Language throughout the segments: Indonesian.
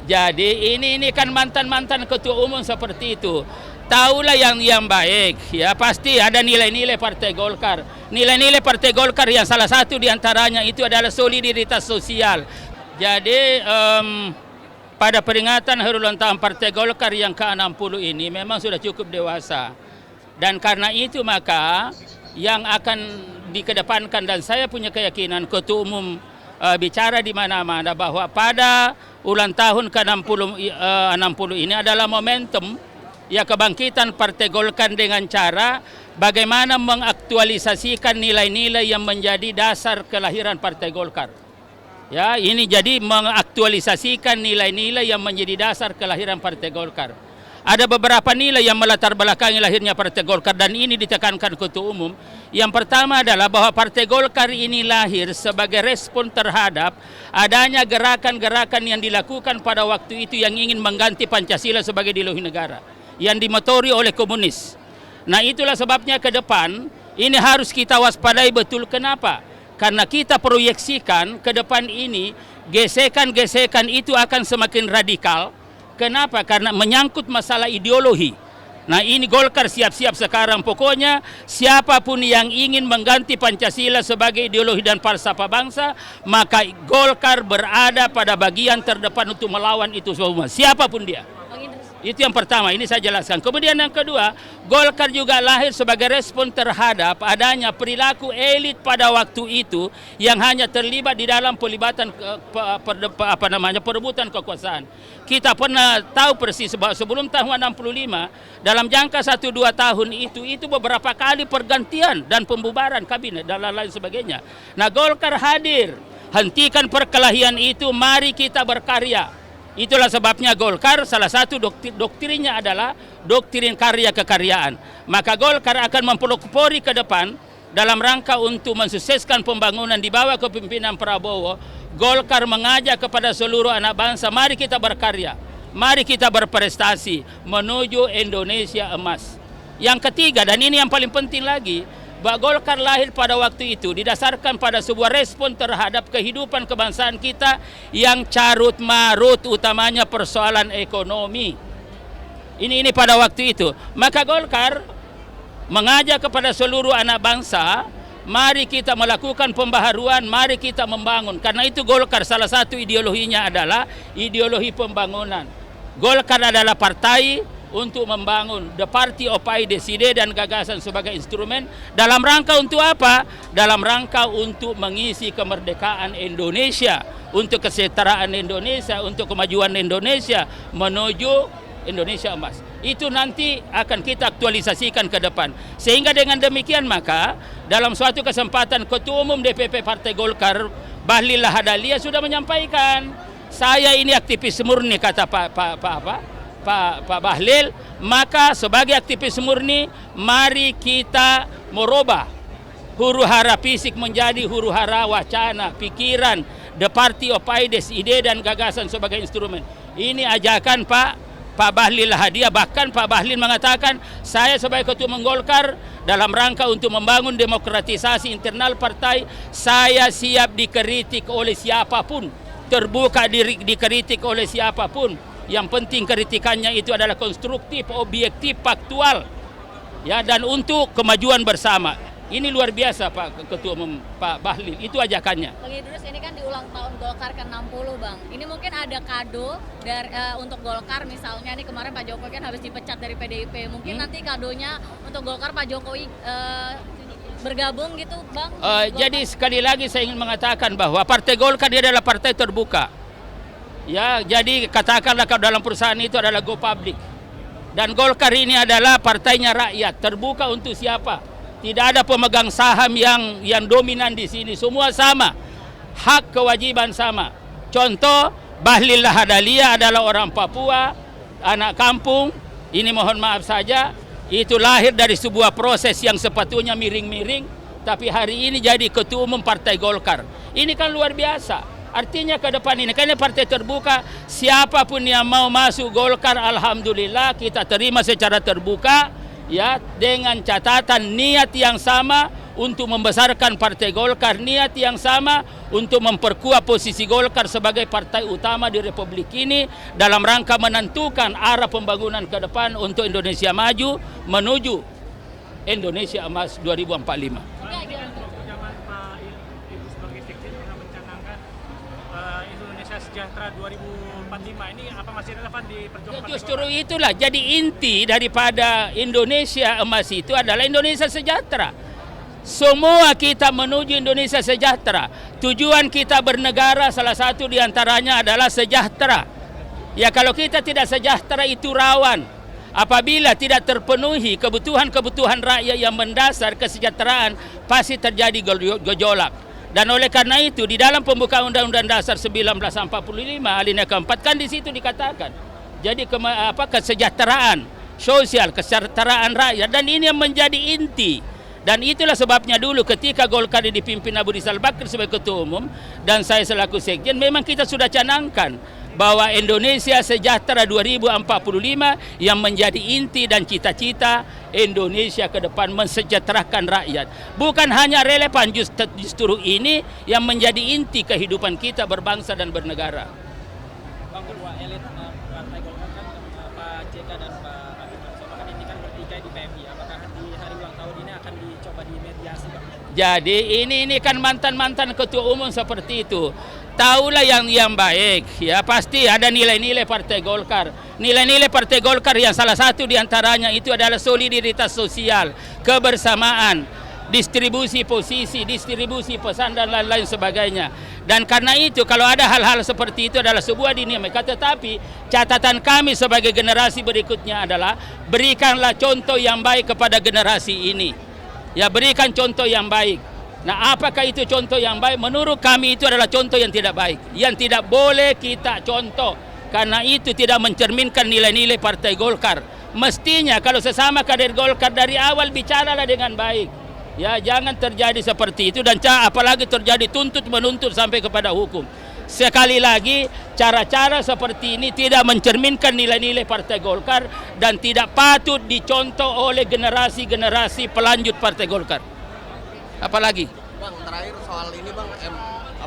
Jadi ini kan mantan-mantan ketua umum seperti itu. Tahulah yang baik, ya pasti ada nilai-nilai Partai Golkar. Nilai-nilai Partai Golkar yang salah satu diantaranya itu adalah soliditas sosial. Jadi pada peringatan Hari Ulang Tahun Partai Golkar yang ke-60 ini memang sudah cukup dewasa. Dan karena itu maka yang akan dikedepankan, dan saya punya keyakinan ketua umum bicara di mana-mana bahwa pada ulang tahun ke-60 ini adalah momentum ya kebangkitan Partai Golkar dengan cara bagaimana mengaktualisasikan nilai-nilai yang menjadi dasar kelahiran Partai Golkar. Ya, ini jadi mengaktualisasikan nilai-nilai yang menjadi dasar kelahiran Partai Golkar. Ada beberapa nilai yang melatar belakangi lahirnya Partai Golkar dan ini ditekankan ketua umum. Yang pertama adalah bahwa Partai Golkar ini lahir sebagai respon terhadap adanya gerakan-gerakan yang dilakukan pada waktu itu yang ingin mengganti Pancasila sebagai ideologi negara, yang dimotori oleh komunis. Nah itulah sebabnya ke depan ini harus kita waspadai betul. Kenapa? Karena kita proyeksikan ke depan ini gesekan-gesekan itu akan semakin radikal. Kenapa? Karena menyangkut masalah ideologi. Nah ini Golkar siap-siap sekarang. Pokoknya siapapun yang ingin mengganti Pancasila sebagai ideologi dan falsafah bangsa, maka Golkar berada pada bagian terdepan untuk melawan itu semua. Siapapun dia. Itu yang pertama, ini saya jelaskan. Kemudian yang kedua, Golkar juga lahir sebagai respon terhadap adanya perilaku elit pada waktu itu yang hanya terlibat di dalam pelibatan perebutan kekuasaan. Kita pernah tahu persis bahwa sebelum tahun 65, dalam jangka 1-2 tahun itu beberapa kali pergantian dan pembubaran kabinet dan lain-lain sebagainya. Nah Golkar hadir, hentikan perkelahian itu, mari kita berkarya. Itulah sebabnya Golkar salah satu doktrinnya adalah doktrin karya kekaryaan. Maka Golkar akan mempelopori ke depan dalam rangka untuk mensukseskan pembangunan di bawah kepemimpinan Prabowo. Golkar mengajak kepada seluruh anak bangsa, mari kita berkarya, mari kita berprestasi menuju Indonesia emas. Yang ketiga, dan ini yang paling penting lagi, bahwa Golkar lahir pada waktu itu didasarkan pada sebuah respon terhadap kehidupan kebangsaan kita yang carut marut, utamanya persoalan ekonomi. Ini pada waktu itu. Maka Golkar mengajak kepada seluruh anak bangsa, mari kita melakukan pembaharuan, mari kita membangun. Karena itu Golkar salah satu ideologinya adalah ideologi pembangunan. Golkar adalah partai untuk membangun, the party of ideas, ide dan gagasan sebagai instrumen dalam rangka untuk apa? Dalam rangka untuk mengisi kemerdekaan Indonesia, untuk kesejahteraan Indonesia, untuk kemajuan Indonesia menuju Indonesia emas. Itu nanti akan kita aktualisasikan ke depan. Sehingga dengan demikian maka dalam suatu kesempatan Ketua Umum DPP Partai Golkar Bahlil Lahadalia sudah menyampaikan, saya ini aktivis murni, kata Pak Bahlil, maka sebagai aktivis murni mari kita merubah huru-hara fisik menjadi huru-hara wacana, pikiran, the party of ideas, ide dan gagasan sebagai instrumen. Ini ajakan Pak Bahlil Lahadalia. Bahkan Pak Bahlil mengatakan, saya sebagai ketua umum Golkar dalam rangka untuk membangun demokratisasi internal partai, saya siap dikritik oleh siapapun, terbuka dikritik oleh siapapun. Yang penting kritikannya itu adalah konstruktif, objektif, faktual, ya, dan untuk kemajuan bersama. Ini luar biasa Pak Ketua Umum Pak Bahlil, itu ajakannya. Bang Idrus, ini kan di ulang tahun Golkar ke-60 Bang. Ini mungkin ada kado dari, untuk Golkar misalnya, nih kemarin Pak Jokowi kan habis dipecat dari PDIP. Mungkin nanti kadonya untuk Golkar Pak Jokowi bergabung gitu Bang? Jadi sekali lagi saya ingin mengatakan bahwa Partai Golkar dia adalah partai terbuka. Ya, jadi katakanlah kalau dalam perusahaan itu adalah go public. Dan Golkar ini adalah partainya rakyat, terbuka untuk siapa. Tidak ada pemegang saham yang dominan di sini, semua sama. Hak kewajiban sama. Contoh, Bahlil Lahadalia adalah orang Papua, anak kampung. Ini mohon maaf saja, itu lahir dari sebuah proses yang sepatutnya miring-miring, tapi hari ini jadi ketua umum Partai Golkar. Ini kan luar biasa. Artinya ke depan ini, karena partai terbuka, siapapun yang mau masuk Golkar, alhamdulillah kita terima secara terbuka, ya, dengan catatan niat yang sama untuk membesarkan Partai Golkar, niat yang sama untuk memperkuat posisi Golkar sebagai partai utama di Republik ini dalam rangka menentukan arah pembangunan ke depan untuk Indonesia maju menuju Indonesia Emas 2045. Zaman Pak Ibu sebagai sekjen pernah mencanangkan Indonesia Sejahtera 2045, ini apa masih relevan di perjuangan Partai Justru Golkar? itulah jadi inti daripada Indonesia Emas itu adalah Indonesia sejahtera. Semua kita menuju Indonesia sejahtera. Tujuan kita bernegara salah satu diantaranya adalah sejahtera. Ya kalau kita tidak sejahtera itu rawan. Apabila tidak terpenuhi kebutuhan-kebutuhan rakyat yang mendasar kesejahteraan, pasti terjadi gejolak. Dan oleh karena itu di dalam pembukaan Undang-Undang Dasar 1945 alinea keempat kan di situ dikatakan. Jadi kesejahteraan sosial, kesejahteraan rakyat, dan ini yang menjadi inti. Dan itulah sebabnya dulu ketika Golkar dipimpin Abu Rizal Bakri sebagai ketua umum dan saya selaku sekjen, memang kita sudah canangkan bahwa Indonesia Sejahtera 2045 yang menjadi inti dan cita-cita Indonesia ke depan mensejahterakan rakyat. Bukan hanya relevan, justru ini yang menjadi inti kehidupan kita berbangsa dan bernegara. Bang, kedua elit Partai Golkar kan Pak JK dan Pak Habib Marsono kan ini kan bertikai di PMI. Apakah di hari ulang tahun ini akan dicoba dimediasi, Bang? Jadi ini kan mantan-mantan ketua umum seperti itu. Taulah yang baik, ya pasti ada nilai-nilai Partai Golkar. Nilai-nilai Partai Golkar yang salah satu diantaranya itu adalah solidaritas sosial, kebersamaan, distribusi posisi, distribusi pesan dan lain-lain sebagainya. Dan karena itu kalau ada hal-hal seperti itu adalah sebuah dinamika. Tetapi catatan kami sebagai generasi berikutnya adalah berikanlah contoh yang baik kepada generasi ini. Ya berikan contoh yang baik. Nah, apakah itu contoh yang baik? Menurut kami itu adalah contoh yang tidak baik. Yang tidak boleh kita contoh. Karena itu tidak mencerminkan nilai-nilai Partai Golkar. Mestinya kalau sesama kader Golkar dari awal bicaralah dengan baik. Ya, jangan terjadi seperti itu dan apalagi terjadi tuntut-menuntut sampai kepada hukum. Sekali lagi, cara-cara seperti ini tidak mencerminkan nilai-nilai Partai Golkar dan tidak patut dicontoh oleh generasi-generasi pelanjut Partai Golkar. Apalagi? Bang, terakhir soal ini Bang,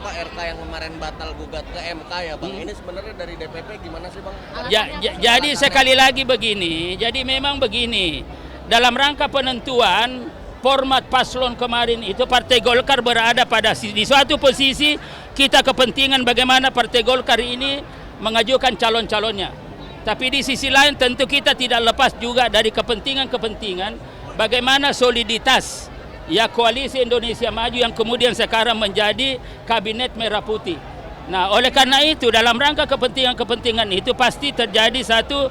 RK yang kemarin batal gugat ke MK ya Bang. Ini sebenarnya dari DPP gimana sih Bang? Jadi sekali lagi begini, jadi memang begini. Dalam rangka penentuan format paslon kemarin itu Partai Golkar berada di suatu posisi kita kepentingan bagaimana Partai Golkar ini mengajukan calon-calonnya. Tapi di sisi lain tentu kita tidak lepas juga dari kepentingan-kepentingan bagaimana soliditas ya koalisi Indonesia Maju yang kemudian sekarang menjadi kabinet merah putih. Nah, oleh karena itu dalam rangka kepentingan-kepentingan itu pasti terjadi satu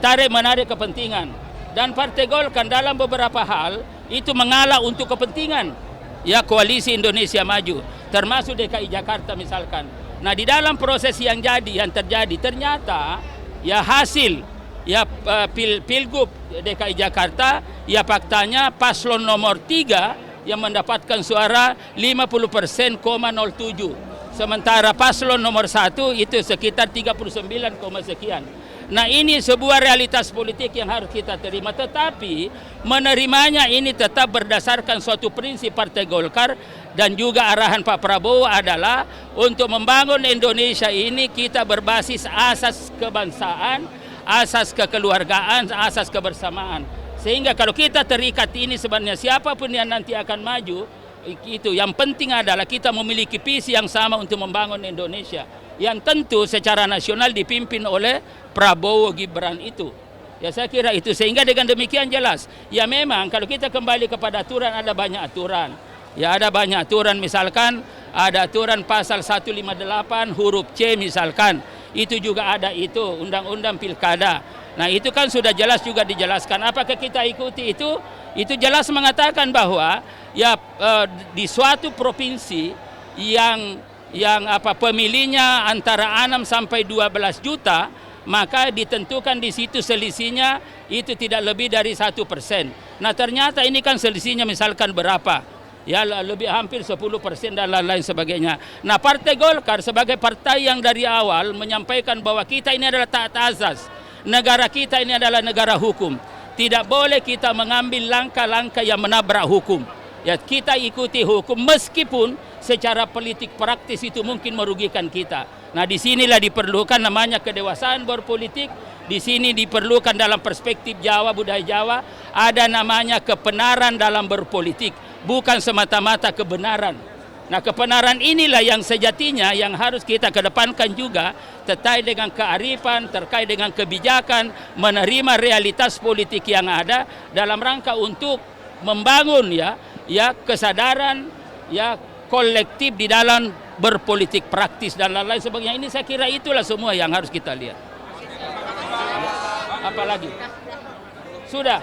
tarik-menarik kepentingan. Dan Partai Golkar dalam beberapa hal itu mengalah untuk kepentingan ya koalisi Indonesia Maju, termasuk DKI Jakarta misalkan. Nah, di dalam proses yang terjadi ternyata ya hasil ya Pilgub DKI Jakarta ya faktanya paslon nomor 3 yang mendapatkan suara 50,07%. Sementara paslon nomor 1 itu sekitar 39, sekian. Nah, ini sebuah realitas politik yang harus kita terima, tetapi menerimanya ini tetap berdasarkan suatu prinsip Partai Golkar dan juga arahan Pak Prabowo adalah untuk membangun Indonesia ini kita berbasis asas kebangsaan, asas kekeluargaan, asas kebersamaan. Sehingga kalau kita terikat ini sebenarnya siapapun yang nanti akan maju, itu yang penting adalah kita memiliki visi yang sama untuk membangun Indonesia. Yang tentu secara nasional dipimpin oleh Prabowo Gibran itu. Ya saya kira itu sehingga dengan demikian jelas. Ya memang kalau kita kembali kepada aturan ada banyak aturan. Ya ada banyak aturan misalkan ada aturan pasal 158 huruf C misalkan. Itu juga ada itu undang-undang pilkada. Nah itu kan sudah jelas juga dijelaskan. Apakah kita ikuti itu? Itu jelas mengatakan bahwa ya di suatu provinsi yang pemilihnya antara 6 sampai 12 juta, maka ditentukan di situ selisihnya itu tidak lebih dari 1%. Nah ternyata ini kan selisihnya misalkan berapa? Ya lebih hampir 10% dan lain-lain sebagainya. Nah Partai Golkar sebagai partai yang dari awal menyampaikan bahwa kita ini adalah taat azas. Negara kita ini adalah negara hukum. Tidak boleh kita mengambil langkah-langkah yang menabrak hukum. ya kita ikuti hukum meskipun secara politik praktis itu mungkin merugikan kita. Nah, disinilah diperlukan namanya kedewasaan berpolitik. Di sini diperlukan dalam perspektif Jawa, budaya Jawa, ada namanya kebenaran dalam berpolitik, bukan semata-mata kebenaran. Nah, kebenaran inilah yang sejatinya yang harus kita kedepankan juga terkait dengan kearifan, terkait dengan kebijakan, menerima realitas politik yang ada dalam rangka untuk membangun ya kesadaran ya kolektif di dalam berpolitik praktis dan lain-lain sebagainya. Ini saya kira itulah semua yang harus kita lihat. Apalagi? Sudah.